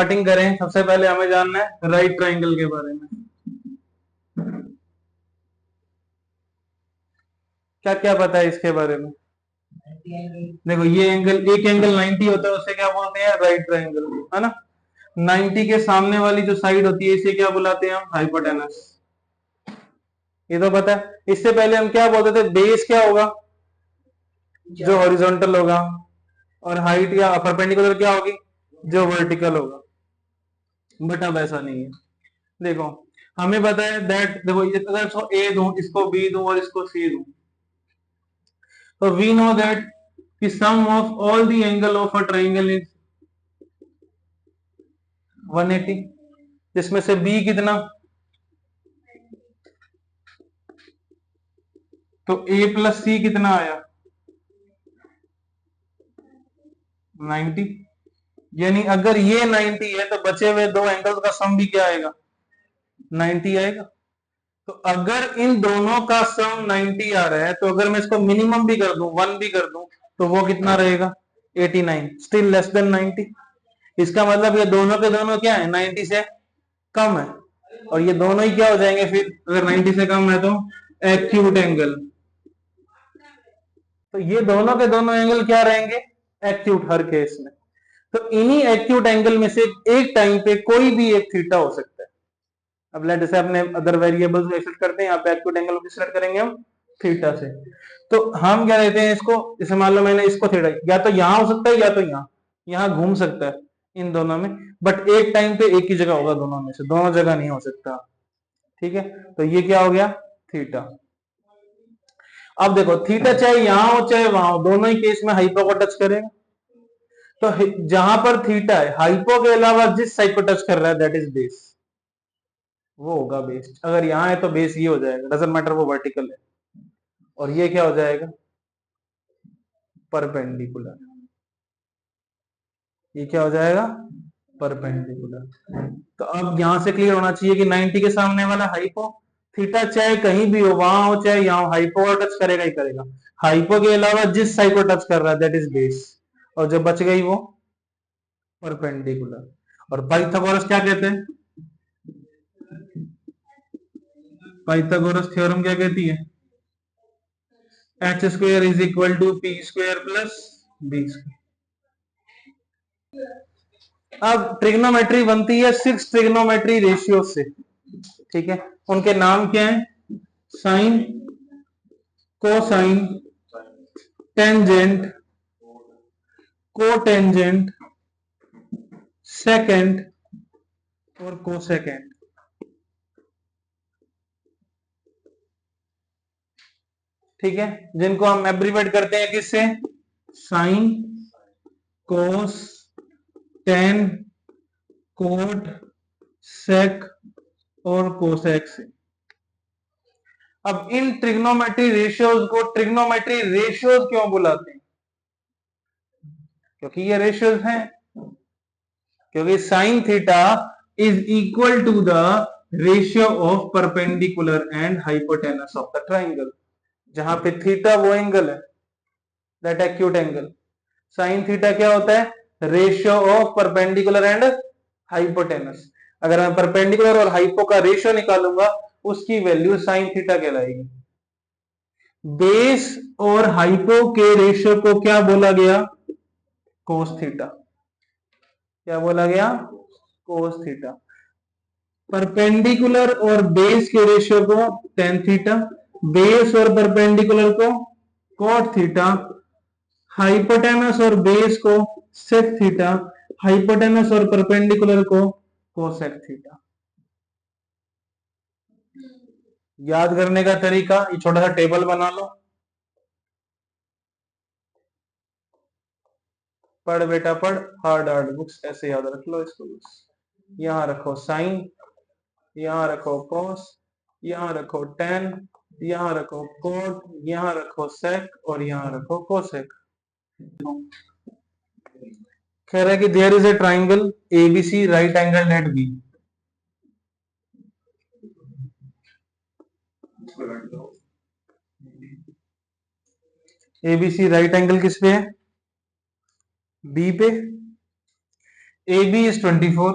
Starting करें, सबसे पहले हमें जानना है राइट ट्राइंगल के बारे में। क्या क्या पता है इसके बारे में? देखो ये एंगल, एक एंगल 90 होता है, उससे क्या बोलते हैं? राइट ट्राइंगल, है ना। 90 के सामने वाली जो साइड होती है इसे क्या बुलाते हैं हम? हाइपोटेनस। ये तो पता है। इससे पहले हम क्या बोलते थे? बेस क्या होगा? जो हॉरिजॉन्टल होगा, और हाइट या परपेंडिकुलर क्या होगी? जो वर्टिकल होगा। बट अब ऐसा नहीं है। देखो हमें पता है दैट, देखो अगर इसको ए दूं, इसको बी दूं और इसको सी दूं, तो वी नो दैट कि sum of all the angle of a triangle is 180, जिसमें से बी कितना? तो ए प्लस सी कितना आया? 90। यानी अगर ये 90 है तो बचे हुए दो एंगल्स का सम भी क्या आएगा? 90 आएगा। तो अगर इन दोनों का सम 90 आ रहा है, तो अगर मैं इसको मिनिमम भी कर दूं, 1 भी कर दूं, तो वो कितना रहेगा? 89, स्टिल लेस देन 90। इसका मतलब ये दोनों के दोनों क्या है? 90 से कम है। और ये दोनों ही क्या हो जाएंगे फिर? अगर 90 से कम है तो एक्यूट एंगल। तो ये दोनों के दोनों एंगल क्या रहेंगे? एक्यूट, हर केस में। तो इन्हीं एक्यूट एंगल में से एक टाइम पे कोई भी एक थीटा हो सकता है। अब लेट से अपने अदर वेरिएबल्स को एक्सेप्ट करते हैं, यहाँ पे एक्यूट एंगल को सेट करेंगे हम थीटा से। तो हम क्या देते हैं इसको, जैसे मान लो मैंने इसको थीटा, या तो यहां हो सकता है या तो यहाँ घूम सकता है इन दोनों में, बट एक टाइम पे एक ही जगह होगा दोनों में से, दोनों जगह नहीं हो सकता। ठीक है, तो ये क्या हो गया? थीटा। अब देखो थीटा चाहे यहां हो चाहे वहां हो, दोनों ही केस में हाइपो को टच करेगा। तो जहां पर थीटा है, हाइपो के अलावा जिस साइड को टच कर रहा है दैट इज बेस, वो होगा बेस। अगर यहां है तो बेस ये हो जाएगा, डजंट मैटर वो वर्टिकल है। और ये क्या हो जाएगा? परपेंडिकुलर। ये क्या हो जाएगा? परपेंडिकुलर। तो अब यहां से क्लियर होना चाहिए कि 90 के सामने वाला हाइपो, थीटा चाहे कहीं भी हो, वहां हो चाहे यहां, हाइपो को टच करेगा ही करेगा। हाइपो के अलावा जिस साइड को टच कर रहा है दैट इज बेस, और जो बच गई वो परपेंडिकुलर। और पाइथागोरस क्या कहते हैं? पाइथागोरस थ्योरम क्या कहती है? H square is equal to P square plus B square. अब ट्रिग्नोमेट्री बनती है 6 ट्रिग्नोमेट्री रेशियो से। ठीक है, उनके नाम क्या है? Sine, cosine, tangent, cotangent, secant और कोसेकेंड। ठीक है, जिनको हम एब्रीवेट करते हैं किससे? Sine, cos, tan, cot, sec और कोसेक से। अब इन ट्रिग्नोमेट्री रेशियोज को ट्रिग्नोमेट्री रेशियोज क्यों बुलाते हैं? क्योंकि ये रेशियोज हैं। क्योंकि sine theta is equal to the ratio of perpendicular and hypotenuse of the triangle. जहां पे थीटा वो एंगल है, that acute angle. Sine theta क्या होता है? Ratio of perpendicular and hypotenuse. अगर मैं परपेंडिकुलर और हाइपो का रेशियो निकालूंगा, उसकी वैल्यू साइन थीटा कहलाएगी। बेस और हाइपो के रेशियो को क्या बोला गया? Cos theta. क्या बोला गया? Cos theta. परपेंडिकुलर और बेस के रेशियो को टेन थीटा, बेस और परपेंडिकुलर को कॉट थीटा, हाइपोटेनस और बेस को सेक थीटा, हाइपोटेनस और परपेंडिकुलर को कोसेक थीटा। याद करने का तरीका, ये छोटा सा टेबल बना लो। पढ़ बेटा पढ़, हार्ड हार्ड बुक्स ऐसे याद रख लो इसको। यहां रखो साइन, यहां रखो कोस, यहां रखो टेन, यहां रखो कोट, यहां रखो सेक और यहां रखो कोसेक। कह रहा है कि there is a triangle ABC right angle at B. ABC right angle किस पे है? बी पे। AB is 24,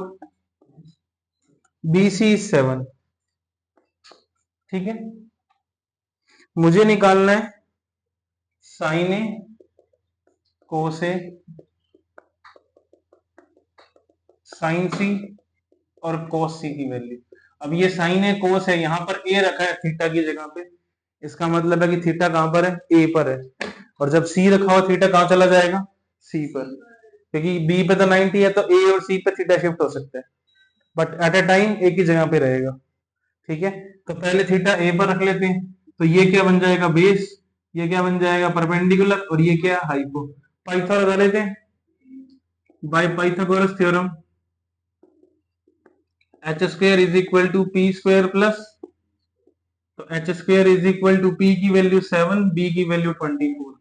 BC is 7। ठीक है, मुझे निकालना है sign A, cos A, sine सी और कोस सी की वैल्यू। अब ये साइन है, कोस है, यहां पर ए रखा है थीटा की जगह पे, इसका मतलब है कि थीटा कहां पर है, ए पर है। और जब सी रखा हुआ थीटा कहां चला जाएगा, सी पर, क्योंकि बी पे तो 90 है, तो ए और सी पे थीटा शिफ्ट हो सकता है, बट एट ए टाइम एक ही जगह पे रहेगा। ठीक है, तो पहले थीटा ए पर रख लेते हैं, तो ये क्या बन जाएगा, बेस, ये क्या बन जाएगा, परपेंडिकुलर, और ये क्या, हाइपो। पाइथागोरस लगा लेते हैं, by Pythagoras theorem h square is equal to P square plus, तो H square is equal to p की वैल्यू 7, बी की वैल्यू 24।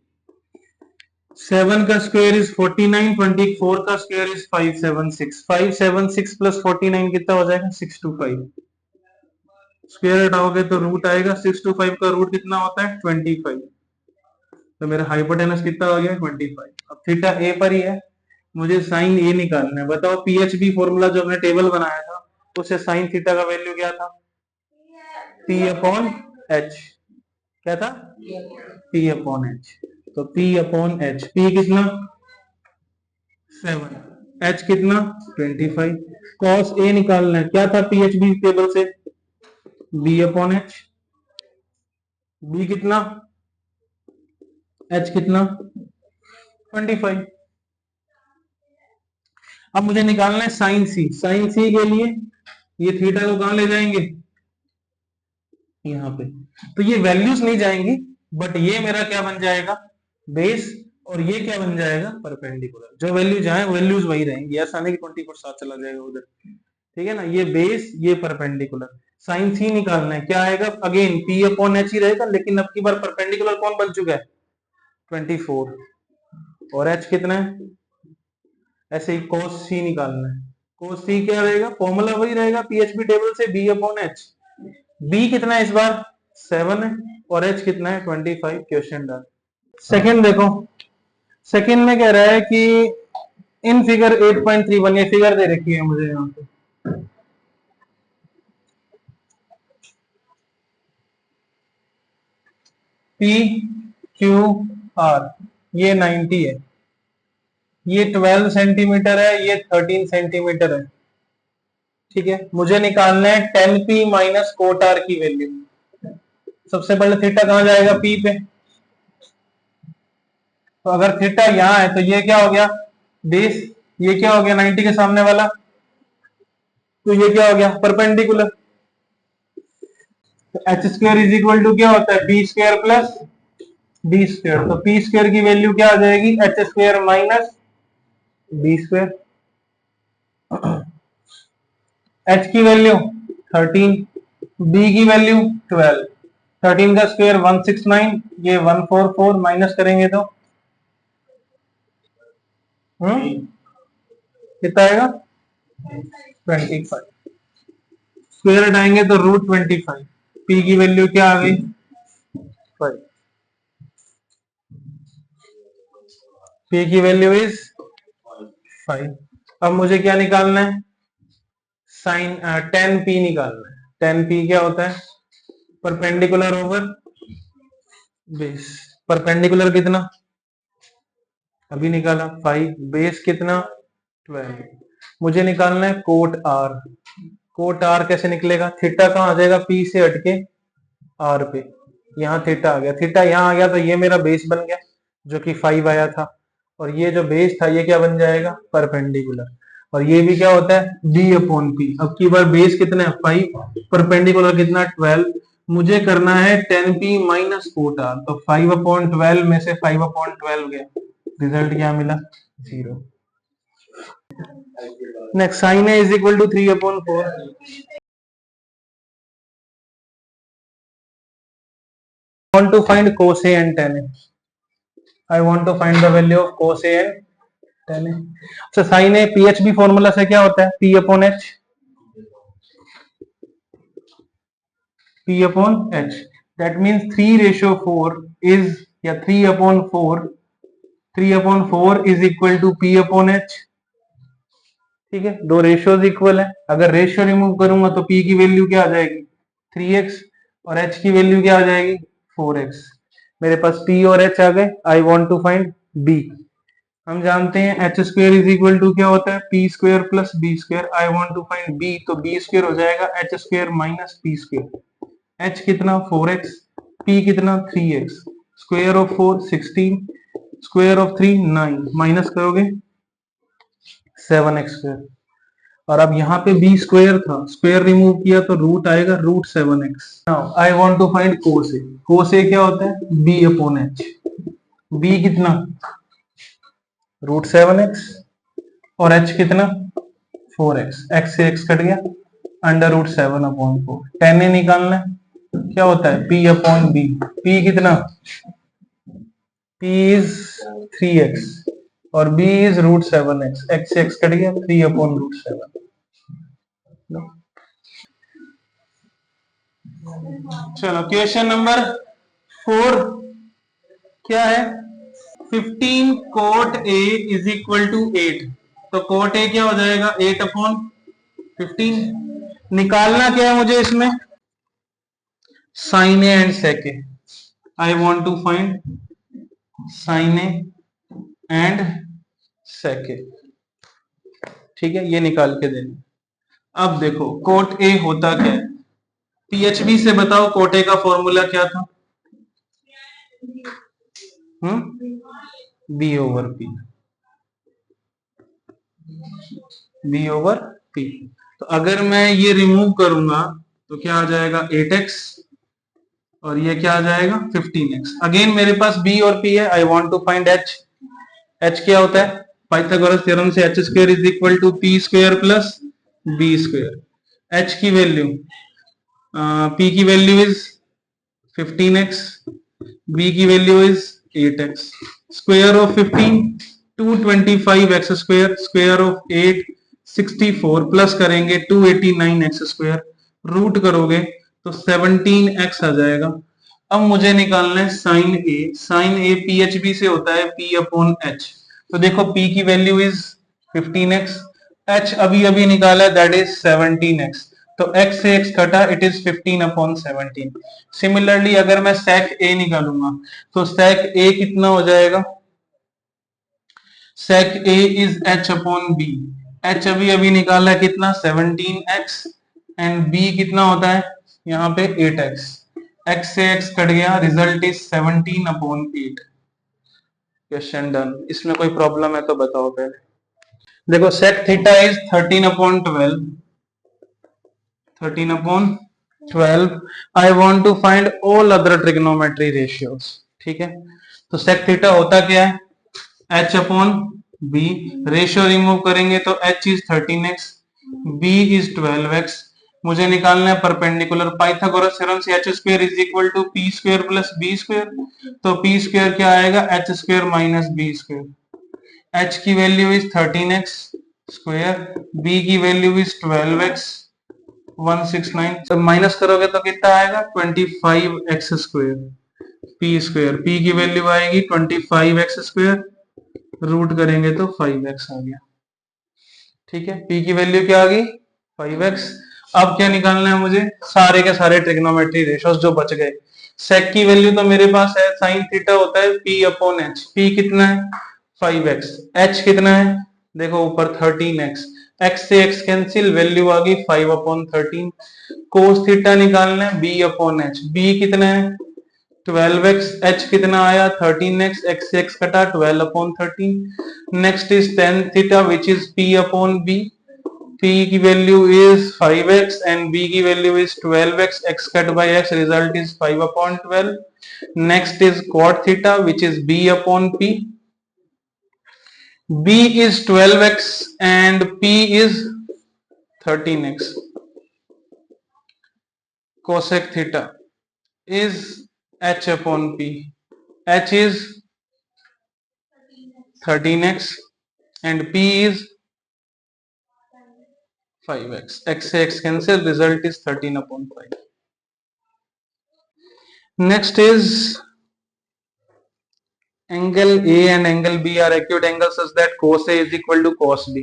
7 का स्क्वायर इज 49, 24 का स्क्वायर इज 576। 576 प्लस 49 कितना हो जाएगा, 625। स्क्वायर हटाओगे तो रूट आएगा, 625 का रूट कितना होता है, 25। तो मेरा हाइपोटेनस कितना हो गया, 25। अब थीटा ए पर ही है, मुझे साइन ए निकालना है। बताओ पीएचबी फॉर्मूला जो हमने टेबल बनाया था, उससे साइन थीटा का वैल्यू क्या था, पी अपॉन एच। क्या था, पी अपॉन एच। तो पी अपॉन एच, पी कितना 7, एच कितना 25। कॉस ए निकालना है, क्या था पीएचबी टेबल से, बी अपॉन एच। बी कितना, एच कितना 25। अब मुझे निकालना है साइन सी। साइन सी के लिए ये थीटा को कहां ले जाएंगे, यहाँ पे, तो ये वैल्यूज नहीं जाएंगी, बट ये मेरा क्या बन जाएगा, बेस, और ये क्या बन जाएगा, परपेंडिकुलर। जो वैल्यू जाए वैल्यूज वही रहेंगी, ऐसा नहीं कि 24 साथ चला जाएगा उधर। ठीक है ना, ये बेस, ये परपेंडिकुलर। साइन सी निकालना है, क्या आएगा, अगेन पी अपॉन एच ही रहेगा, लेकिन अब की बार परपेंडिकुलर कौन बन चुका है, 24, और एच कितना है, ऐसे ही कोस सी निकालना है। कोस सी क्या रहेगा, फॉर्मूला वही रहेगा पीएचबी टेबल से, बी अपॉन एच। बी कितना है इस बार, 7 है, और एच कितना है 25। Question done. सेकंड देखो, सेकंड में कह रहा है कि इन फिगर 8.31, ये फिगर दे रखी है मुझे यहाँ पे, पी क्यू आर, ये 90 है, ये 12 सेंटीमीटर है, ये 13 सेंटीमीटर है। ठीक है, मुझे निकालना है 10p माइनस कोट आर की वैल्यू। सबसे पहले थीटा कहां जाएगा, पी पे, तो अगर थीटा यहां है तो ये क्या हो गया, बेस, ये क्या हो गया 90 के सामने वाला, तो ये क्या हो गया, परपेंडिकुलर। तो H square is equal to क्या होता है, P square plus B square. तो पी स्क्वायर की वैल्यू क्या आ जाएगी, H square minus B square. H की वैल्यू 13, बी की वैल्यू 12। 13 का स्क्वायर 169, ये 144, माइनस करेंगे तो कितना आएगा, 25। स्क्वायर हटाएंगे तो रूट 25। पी की वैल्यू क्या आ गई, 5। पी की वैल्यू इज 5। अब मुझे क्या निकालना है, साइन 10p निकालना है। 10p क्या होता है, परपेंडिकुलर ओवर बेस। परपेंडिकुलर कितना, अभी निकाला 5, बेस कितना 12। मुझे निकालना है कोट आर। कोट आर कैसे निकलेगा, थीटा कहां आ जाएगा, पी से हटके आर पे, यहाँ थीटा आ गया, थीटा यहाँ आ गया, तो ये मेरा बेस बन गया जो कि 5 आया था, और ये जो बेस था ये क्या बन जाएगा, परपेंडिकुलर। और ये भी क्या होता है, डी अपॉन पी। अब की बार बेस कितना है 5, परपेंडिकुलर कितना 12। मुझे करना है 10p माइनस कोट आर, तो 5/12 में से 5/12 गया, रिजल्ट क्या मिला, 0। Next, sine A is equal to 3/4। want to find cos A and tan A. I want to find the value of cos A and tan A. अच्छा, sin A PHB formula से क्या होता है, P upon H, P upon H। That means 3/4 is, या 3/4, 3/4 is equal to P upon H। ठीक है, दो ratios equal है। अगर रेशियो रिमूव करूंगा तो P की वैल्यू क्या आ जाएगी 3x और H की वैल्यू क्या आ जाएगी 4x। मेरे पास P और H आ गए। I want to find B। हम जानते हैं H square is equal to क्या होता है P square plus B square. I want to find B, तो बी स्क्वेयर हो जाएगा H square minus P square. H कितना 4x, पी कितना 3x, square of 4 16, square of 3 9, minus करोगे 7x square. और अब यहाँ पे बी स्क्वेयर था, स्क्वेयर रिमूव किया तो रूट आएगा root 7x। Now I want to find cos a. Cos a क्या होता है b अपॉन एच। b कितना रूट 7x और h कितना 4x। x से x कट गया, under root 7 upon 4। Tan a निकालना है, क्या होता है p अपॉन b। p कितना p इज 3x और b is root 7x। x से x कट गया 3 अपॉन रूट 7। चलो क्वेश्चन नंबर 4 क्या है 15 cot A is equal to 8। तो कोट ए क्या हो जाएगा 8 अपॉन 15। निकालना क्या है मुझे इसमें sine a and sec a. I want to find sine a and sec a. ठीक है, ये निकाल के देना। अब देखो कोट ए होता क्या है, पीएचबी से बताओ कोट ए का फॉर्मूला क्या था B over P. B over P. तो अगर मैं ये रिमूव करूंगा तो क्या आ जाएगा 8x और ये क्या आ जाएगा 15x। अगेन मेरे पास b और p है। I want to find h। h क्या होता है पाइथागोरस थ्योरम से h square is equal to p square plus b square. h की वैल्यू p की वैल्यू इज 15x, b की value is 8x। Square of 15 225x square, square of 8 64, plus करेंगे 289x square, root करोगे तो 17x आ जाएगा। अब मुझे निकालना है sign A. Sign A PHB से होता है p अपॉन एच। तो देखो p की वैल्यू इज 15x, h अभी अभी निकाला है दैट इज 17x। तो x से x कटा, इट इज 15 अपॉन 17। सिमिलरली अगर मैं sec a निकालूंगा तो sec a कितना हो जाएगा sec a is h upon b। h अभी अभी निकाला है कितना 17x एंड b कितना होता है यहाँ पे 8x। x से x कट गया, result is 17 upon 8। Question done. इसमें कोई प्रॉब्लम है तो बताओ पहले। देखो sec theta is 13 upon 12। 13 upon 12। I want to find all other trigonometry ratios। ठीक है, तो sec थीटा होता क्या है h upon b। Ratio remove करेंगे तो h is 13x, b is 12x। मुझे निकालना है परपेंडिकुलर। पाइथागोरस थ्योरम से h square is equal to p square plus b square. तो p स्क्वायर क्या आएगा h square minus b square. h की value is 13x square, b की value is 12x 169। जब माइनस करोगे तो कितना आएगा 25x square P square. P की वैल्यू आएगी 25x स्क्वायर, रूट करेंगे तो 5x आ गया। ठीक है, पी की वैल्यू क्या आ गई 5x। अब क्या निकालना है मुझे सारे के सारे ट्रिग्नोमेट्री रेशियोज जो बच गए। सेक की वैल्यू तो मेरे पास है साइन थीटा होता है p अपॉन एच। p कितना है 5x, h कितना है देखो ऊपर 13x, x से x कैंसिल, वैल्यू आ गई 5 अपॉन 13। कोस थीटा निकालना है b अपॉन h। b कितना है 12x, h कितना आया 13x, x से x कटा 12 upon 13। Next is tan theta which is p upon b। p की value is 5x and b की value is 12x, x cut by x, result is 5 upon 12। Next is cot theta which is b upon p। b is 12x and p is 13x. Cosec theta is h upon p. h is 13x and p is 5x. x से x cancel, result is 13 upon 5. Next is angle A and angle B are acute angles such that cos A is equal to cos B.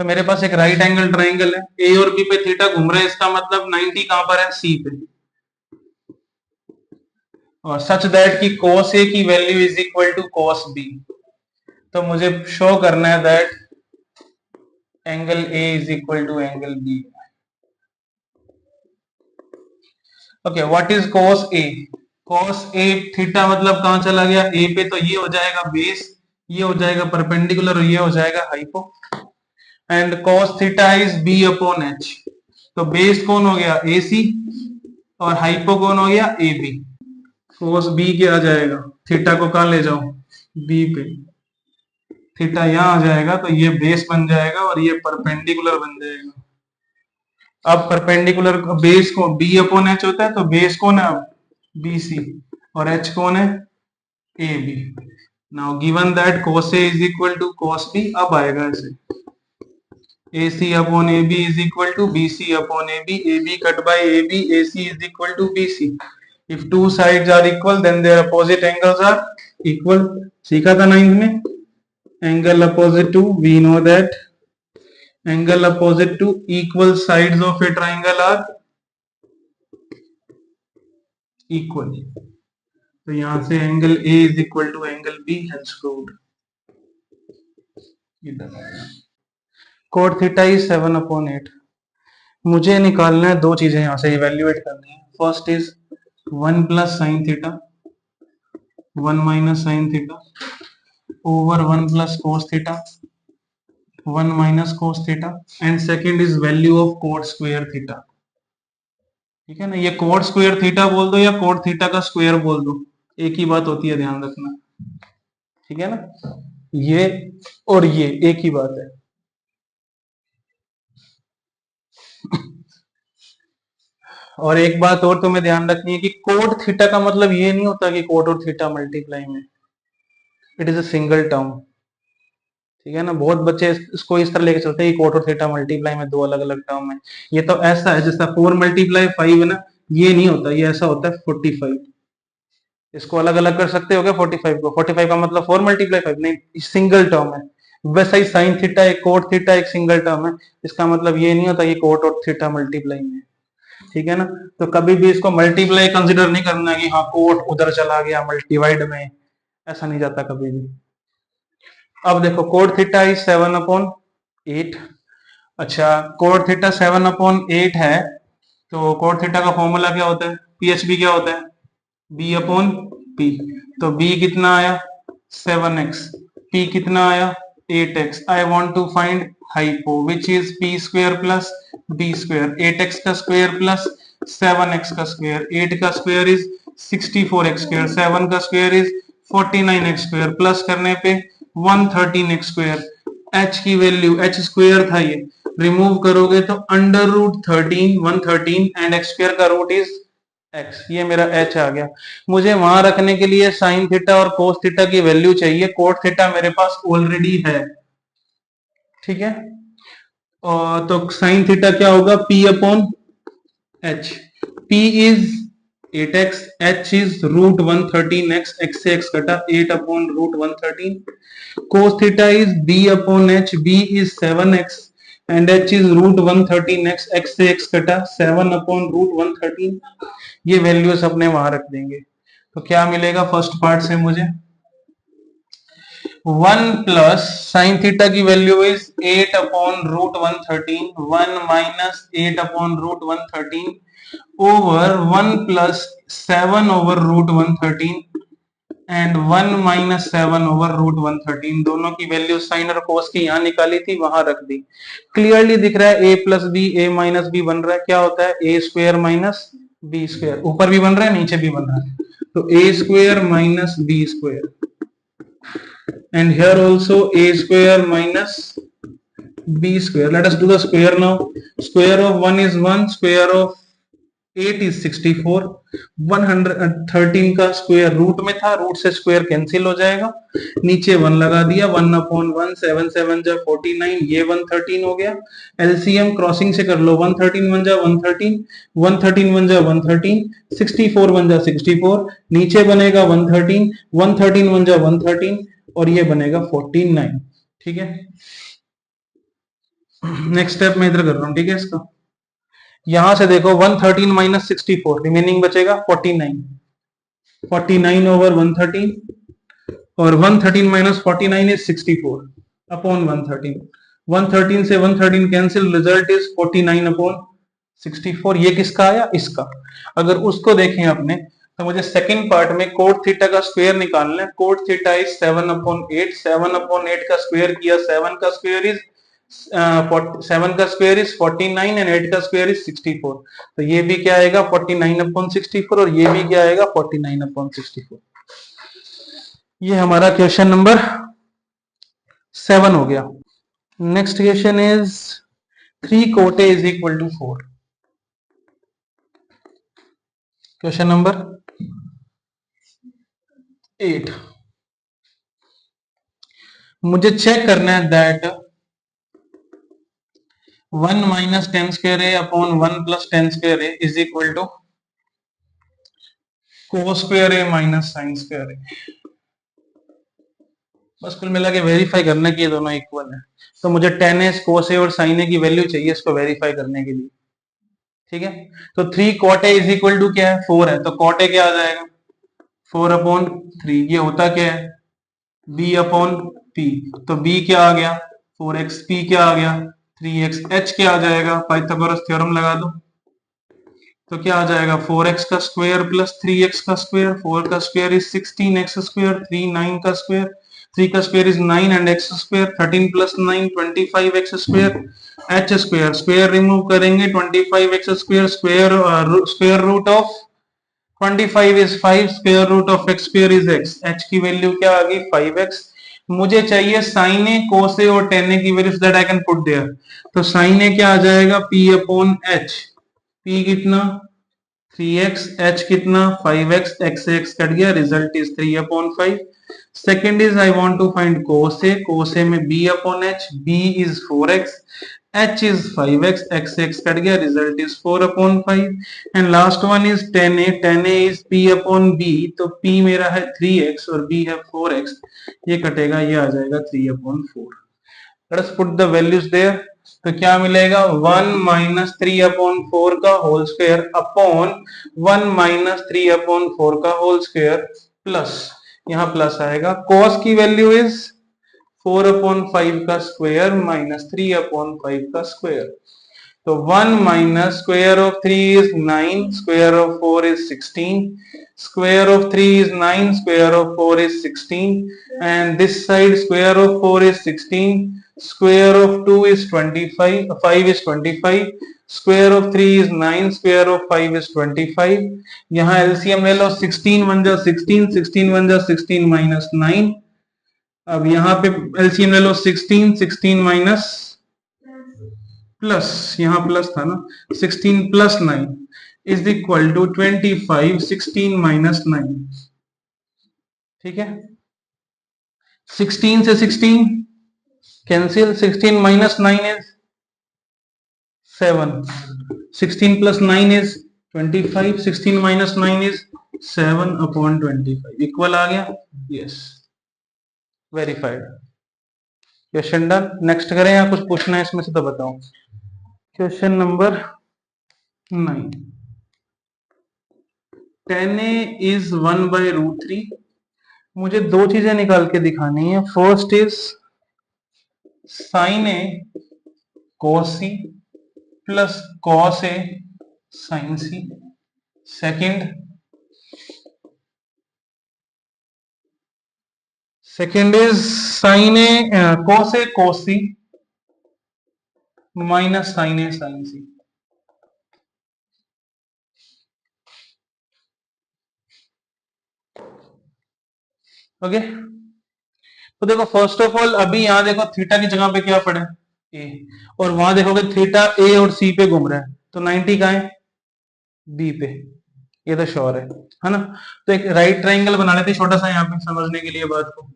तो मेरे पास एक right angle triangle है, ए और B पे theta घूम रहा है, इसका मतलब 90 कहां पर है, सी पे, और सच दैट कि cos ए की value is equal to cos B. तो मुझे शो करना है that angle A is equal to angle B. Okay, what is cos A? cos A theta मतलब कहां चला गया, ए पे, तो ये हो जाएगा बेस, ये हो जाएगा परपेंडिकुलर और ये हो जाएगा hypo, and cos theta is b upon h। तो बेस कौन हो गया, ए सी, और हाइपो कौन हो गया, ए बी। cos b क्या आ जाएगा, थीटा को कहां ले जाओ, b पे, थीटा यहां आ जाएगा, तो ये बेस बन जाएगा और ये परपेंडिकुलर बन जाएगा। अब परपेंडिकुलर बेस को b अपॉन h होता है, तो बेस कौन है अब, बी सी, और h कौन है, A B. Now given that cos a is equal to cos b, अब आएगा ऐसे AC upon AB is equal to BC upon AB, AB cut by AB, AC is equal to BC. If two sides are equal, then their opposite angles are equal. सीखा था 9th में, angle opposite to, we know that angle opposite to equal sides of a triangle are equal. तो यहां से angle A is equal to angle B, hence proved. Cot theta is 7 upon 8. मुझे निकालना है दो चीजें यहां से इवेल्युएट करनी है। First is 1 plus sine theta, 1 minus sine theta over 1 plus cos theta, 1 minus cos theta, and second is value of coat square theta. ठीक है ना, ये कोट स्क्वायर थीटा बोल दो या कोट थीटा का स्क्वायर बोल दो, एक ही बात होती है, ध्यान रखना। ठीक है ना, ये और ये एक ही बात है। और एक बात और तुम्हें ध्यान रखनी है कि कोट थीटा का मतलब ये नहीं होता कि कोट और थीटा मल्टीप्लाई में, it is a single term. ठीक है ना, बहुत बच्चे इसको इस तरह लेके चलते हैं कि कोट और थीटा मल्टीप्लाई में दो अलग अलग टर्म है। ये तो ऐसा है जैसा 4 मल्टीप्लाई 5 है ना, ये नहीं होता, ये ऐसा होता है 45। इसको अलग अलग कर सकते हो क्या 45 को, 45 का मतलब 4 मल्टीप्लाई 5 नहीं, सिंगल टर्म है। वैसा ही साइन थीटा एक कोट थीटा एक सिंगल टर्म है, इसका मतलब ये नहीं होता कि कोट और थीटा मल्टीप्लाई में। ठीक है ना, तो कभी भी इसको मल्टीप्लाई कंसिडर नहीं करना कि हाँ कोट उधर चला गया मल्टीवाइड में, ऐसा नहीं जाता कभी भी। अब देखो कोट थीटा इज 7 अपॉन 8। अच्छा, कोट थीटा 7 अपॉन 8 है, तो कोट थीटा का फॉर्मूला क्या होता है, पीएचबी क्या होता है, बी अपॉन पी। तो बी कितना आया 7x, पी कितना आया 8x। I want to find hypo which is P square plus B square, 8x का स्क्वेयर प्लस 7x का स्क्वेयर, 8 का स्क्वेयर इज 64x स्क्वेयर, 7 का square is 49x square, plus करने पे 113x स्क्वेयर। h की value, h square था ये, remove करोगे तो under root 13, 113, and x square का रूट इज x, ये मेरा h आ गया। मुझे वहां रखने के लिए साइन थीटा और कोस थीटा की वैल्यू चाहिए, कोट थीटा मेरे पास ऑलरेडी है। ठीक है, और तो साइन थीटा क्या होगा, p upon h, p is 8x, h is root 113x, x से x कटा 8 upon root 113, cos theta is b upon h, b is 7x and h is root 113x, x से x कटा 7 upon root 113। ये values अपने वहां रख देंगे, तो क्या मिलेगा फर्स्ट पार्ट से मुझे 1 प्लस साइन थीटा की value is 8 upon root 113, 1 minus 8 upon root 113 over 1 plus 7 over root 113 and 1 minus 7 over root 113। दोनों की वैल्यू साइन और कोस की यहां निकाली थी, वहां रख दी। क्लियरली दिख रहा है a plus B, A minus B बन रहा है, क्या होता है A square minus B square, ऊपर भी बन रहा है नीचे भी बन रहा है, तो a square minus B square, and here also a square minus b square. Let us do the square now. Square of 1 is 1, square of 8 is 64, 113 का स्क्वायर रूट में था, रूट से स्क्वायर कैंसिल हो जाएगा, नीचे 1 लगा दिया, 1 अपॉन 1, 7 7 जा 49, ये 113 हो गया। एलसीएम क्रॉसिंग से कर लो, 113 1 जा 113, 113 1 जा 113, 64 1 जा 64, नीचे बनेगा 113, 113 1 जा 113 और ये बनेगा 49। ठीक है, नेक्स्ट स्टेप मैं इधर कर रहा हूँ, ठीक है। इसका यहां से देखो 113 माइनस 64, रिमेनिंग बचेगा 49, 49 ओवर 113, और 113 माइनस 49 इज 64 अपॉन 113, 113 से 113 कैंसिल, रिजल्ट इज 49 अपॉन 64। ये किसका आया? इसका। अगर उसको देखें आपने तो मुझे सेकंड पार्ट में कोट थीटा का स्क्वायर निकालना है। Cot theta is 7 upon 8, 7 upon 8 का स्क्वायर किया, 7 का स्क्वायर इज 7 का स्क्वायर इज 49 एंड 8 का स्क्वायर इज 64। तो ये भी क्या आएगा? 49 अपॉन 64, और ये भी क्या आएगा? 49 अपॉन 64। ये हमारा क्वेश्चन नंबर 7 हो गया। Next question is 3 cot A is equal to 4। Question number 8, मुझे चेक करना है that 1 minus tan square a upon 1 plus tan square a is equal to cos square a minus sine square a. बस कुल मिला के verify करना कि ये दोनों इक्वल है। तो मुझे टेन ए, कोस ए और साइन ए की वैल्यू चाहिए इसको वेरीफाई करने के लिए, ठीक है। तो 3 cot A is equal to क्या है? 4 है, तो कॉट ए क्या आ जाएगा? 4 अपॉन 3। ये होता क्या है? b upon p। तो b क्या आ गया? 4x, p क्या आ गया? 3x, h क्या आ जाएगा? पाइथागोरस थ्योरम लगा दो। तो क्या आ जाएगा? 4x का स्क्वायर प्लस 3x का स्क्वायर, 4 का स्क्वायर इज 16x स्क्वायर, 3 9 का स्क्वायर, 3 का square is 9 and x square, 13 plus 9 25x square, h square, square remove करेंगे 25x square, square root of 25 is 5, square root of x square is x, h की value क्या आ गई? 5x। मुझे चाहिए sign A, cos ए और tan A की value that I can put there. तो sine A क्या आ जाएगा? p अपॉन h, p कितना? 3x, h कितना? 5x, x से x कट गया, result is 3 upon 5। Second is I want to find cos a, cos a में b upon h, b is 4x, h is 5x, x x कट गया, result is 4 upon 5। And last one is 10a, 10a is p upon b, तो p मेरा है 3x और b है 4x, ये कटेगा, ये आ जाएगा 3 upon 4। Let us put the values there. तो क्या मिलेगा? 1 माइनस 3 अपॉन 4 का whole square upon 1 minus 3 upon 4 का होल स्क्वायर प्लस, यहाँ प्लस आएगा, cos की वैल्यू इज 4 अपॉन 5 का स्क्वायर माइनस 3 अपॉन 5 का स्क्वायर। तो 1 minus square of 3 is 9, square of 4 is 16, square of 3 is 9, square of 4 is 16, and this side square of 4 is 16, square of 2 is 25, 5 is 25, square of 3 is 9, square of 5 is 25। यहाँ LCM ले लो, 16 1 जा 16, 16 1 जा 16 minus 9। अब यहाँ पे LCM ले लो, 16, 16 माइनस प्लस, यहाँ प्लस था ना, 16 plus 9 is equal to 25, 16 minus 9, ठीक है। 16 से 16 cancel, 16 minus 9 is 7, 16 plus 9 is 25, 16 minus 9 is 7 upon 25, equal आ गया, yes, verified. Question done. Next करें या कुछ पूछना है इसमें से तो बताओ। Question number 9, 10a is 1 by root 3। मुझे दो चीजें निकाल के दिखानी है। First is sine A cos C plus cos A sine C. Second is sine A cos C minus sine A sine C. Okay, तो देखो फर्स्ट ऑफ ऑल अभी यहां देखो थीटा की जगह पे क्या पड़ा है? ए, और वहां देखोगे थीटा ए और सी पे घूम रहा है, तो 90 कहां है? बी पे, ये तो श्योर है ना। तो एक राइट ट्राइंगल बना लेते छोटा सा यहाँ पे समझने के लिए बात को,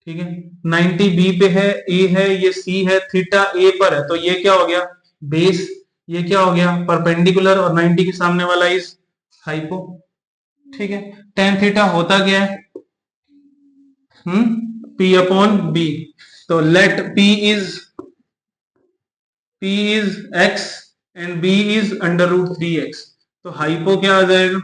ठीक है। 90 बी पे है, ए है, ये सी है, थीटा ए पर है, तो ये क्या हो गया? बेस। ये क्या हो गया? परपेंडिकुलर, और 90 के सामने वाला इज हाइपो, ठीक है। टेन थीटा होता क्या है? P upon b. तो let P is P is x and B is √3x, तो हाइपो क्या आ जाएगा,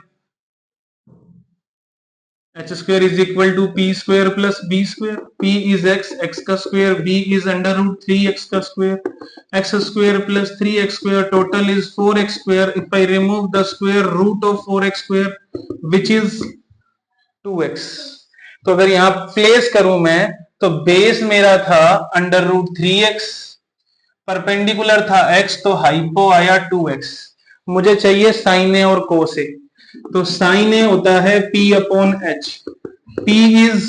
H square is equal to P square plus B square, P is x, x का स्क्वायर, बी इज √3x का square, x square plus 3x square, total is 4x square. If I remove the square root of 4x square which is 2x. तो अगर यहां place करूं मैं, तो base मेरा था √3x, परपेंडिकुलर था x, तो हाइपो आया 2x. मुझे चाहिए साइन ए और कोस ए, तो साइन ए होता है P upon H, P is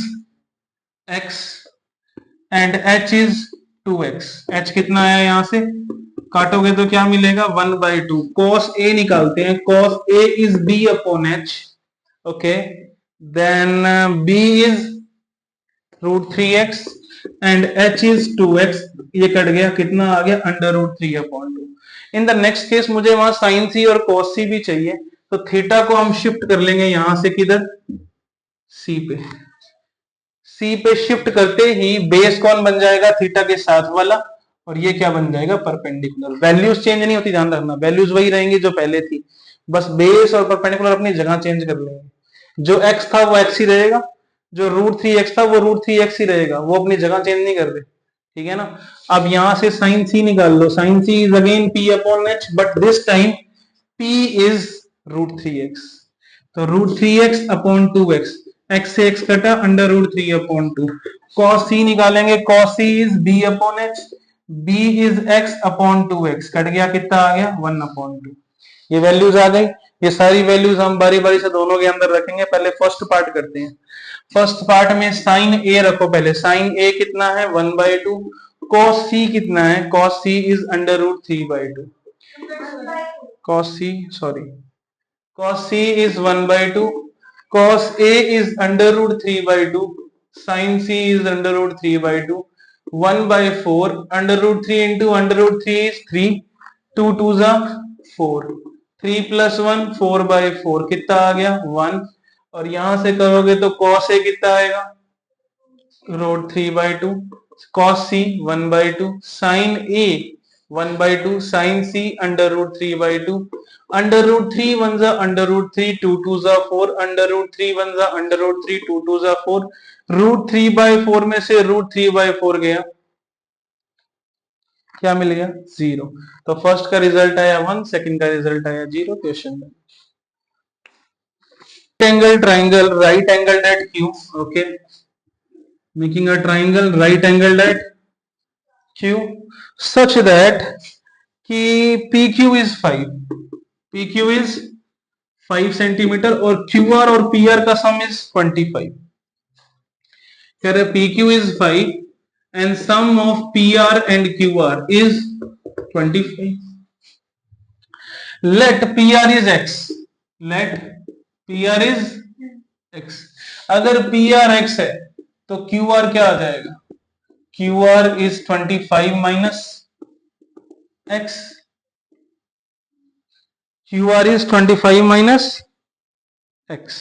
x and H is 2x. H कितना आया, यहां से काटोगे तो क्या मिलेगा, 1/2. cos A निकालते हैं, cos A is B upon H. Okay, then B is √3x and H is 2x. ये कट गया, कितना आ गया, √3/2. इन द नेक्स्ट केस मुझे वहां साइन C और cos C भी चाहिए, तो थीटा को हम शिफ्ट कर लेंगे यहां से किधर, सी पे. सी पे शिफ्ट करते ही बेस कौन बन जाएगा, थीटा के साथ वाला, और ये क्या बन जाएगा, परपेंडिकुलर. वैल्यूज चेंज नहीं होती, ध्यान रखना, वैल्यूज वही रहेंगी जो पहले थी, बस बेस और परपेंडिकुलर अपनी जगह चेंज कर लेंगे. जो x था वो x ही रहेगा, जो √3x था वो √3x ही रहेगा, वो अपनी जगह चेंज नहीं कर रहे. ठीक है ना. अब यहां से साइन C निकाल लो, sine C is again P upon H, but this time P is √3x, तो √3x अपॉन 2x, x से x कटा, √3/2. cos C निकालेंगे, cos C is B upon H, B is x upon 2x, cut गया, कितना आ गया, 1/2. ये values आ गई. ये सारी वैल्यूज हम बारी बारी से दोनों के अंदर रखेंगे. पहले फर्स्ट पार्ट करते हैं. फर्स्ट पार्ट में साइन A रखो, पहले साइन A कितना है, 1/2. cos C कितना है, cos C is √3/2. cos C, sorry, cos C is 1/2, cos A is √3/2, sin C is √3/2, 1/4, √3 into √3 is 3, 2 2s are 4, 3 plus 1 4/4, कितना आ गया, 1. और यहां से करोगे तो cos A कितना आएगा, √3/2, cos C 1/2, sin A 1/2, sin C √3/2, √3 1s are √3, 2 2s are 4, √3 1s are √3, 2 2s are 4, √3/4 में से √3/4 गया, क्या मिल गया, 0. तो फर्स्ट का रिजल्ट आया 1, सेकंड का रिजल्ट आया 0. Question angle triangle right angle at Q. Okay, making a triangle right angle at Q such that कि PQ is 5, PQ is 5 centimetre और QR और PR का सम इज 25. कह रहे PQ is 5 and sum of PR and QR is 25. Let PR is X. Let PR is X. अगर PR X है तो QR क्या आ जाएगा, QR is 25 minus X. QR is 25 minus X.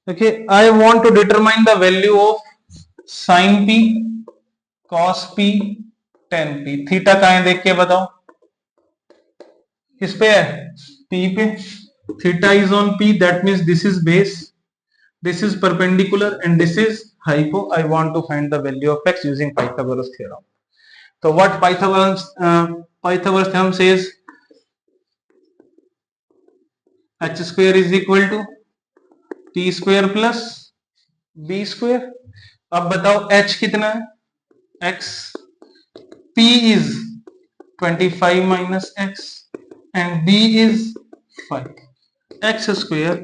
Okay, I want to determine the value of sin P, cos P, tan P. Theta कहाँ है देख के बताओ, किस पे है, P पे. Theta is on P, that means this is base, this is perpendicular and this is hypo. I want to find the value of X using Pythagoras theorem. So what Pythagoras theorem says, H square is equal to T square plus B square. अब बताओ H कितना है, X, P is 25 minus X and B is 5. X square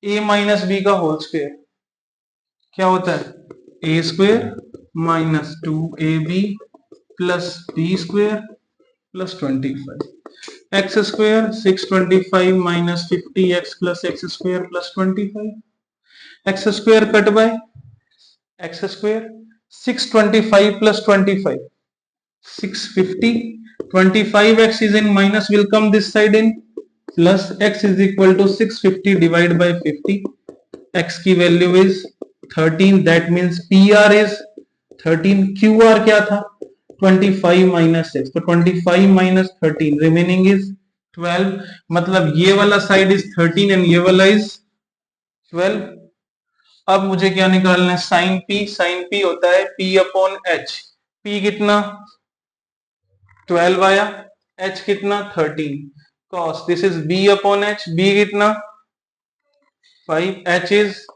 A minus B का whole square क्या होता है, A square minus 2AB plus B square plus 25. X square 625 minus 50x plus X square plus 25. X square cut by X square, 625 plus 25, 650. 25x is in minus, will come this side in plus. X is equal to 650 divided by 50. X की value is 13, that means PR is 13. QR क्या था, 25 minus 6, तो 25 minus 13 remaining is 12, मतलब ये वाला side is 13 and ये वाला is 12। अब मुझे क्या निकालना है, साइन पी। साइन पी होता है P अपॉन एच। P कितना 12 आया, H कितना 13, cos this is B upon H। B कितना 5, H इज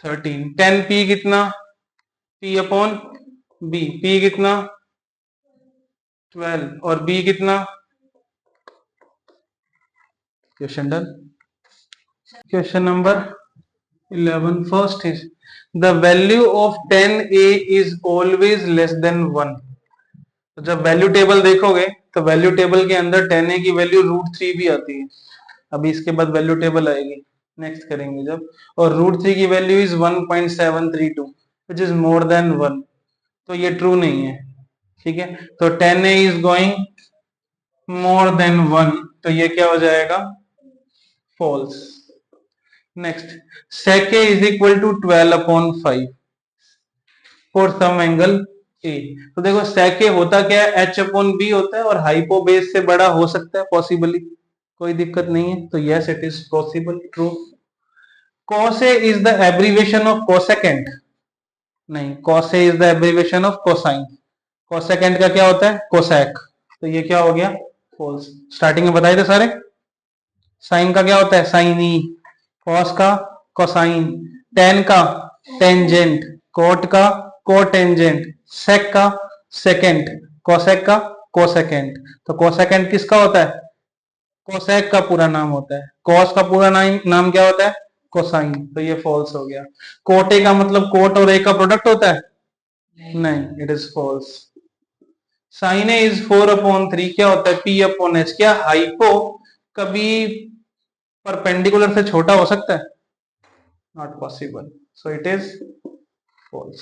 13, 10P कितना P अपॉन B। P कितना 12 और B कितना। Question done. Question number 11 first is the value of 10a is always less than 1। तो जब वैल्यू टेबल देखोगे तो value table के अंदर 10a की वैल्यू √3 भी आती है। अभी इसके बाद वैल्यू टेबल आएगी, नेक्स्ट करेंगे जब। और √3 की value is 1.732 which is more than 1, तो ये ट्रू नहीं है। ठीक है, तो 10a is going more than 1, तो ये क्या हो जाएगा, false. Next, sec a is equal to 12 upon 5 for some angle A. तो देखो sec a होता क्या है, h अपॉन बी होता है, और हाइपो बेस से बड़ा हो सकता है पॉसिबली, कोई दिक्कत नहीं है, तो yes it is possible, true. cos a is the abbreviation of cosecant, नहीं, cos a is the abbreviation of cosine. Cosecant का क्या होता है, कोसेक, तो ये क्या हो गया, फॉल्स। स्टार्टिंग में बताए थे सारे। साइन का क्या होता है, साइन ई, कॉस का कोसाइन, टेन का टेंजेंट, कोट का कोटेंजेंट, सेक का सेकेंट, कोसेक का कोसेकेंट। तो कोसेकेंट किसका होता है, कोसेक का पूरा नाम होता है। कॉस का पूरा नाम क्या होता है, कोसाइन, तो ये फॉल्स हो गया। कोटे का मतलब कोट और ए का प्रोडक्ट होता है, नहीं, it is false. Sine A is 4 upon 3, क्या होता है, P अपॉन एच। क्या हाइपो कभी परपेंडिकुलर से छोटा हो सकता है, not possible, so it is false.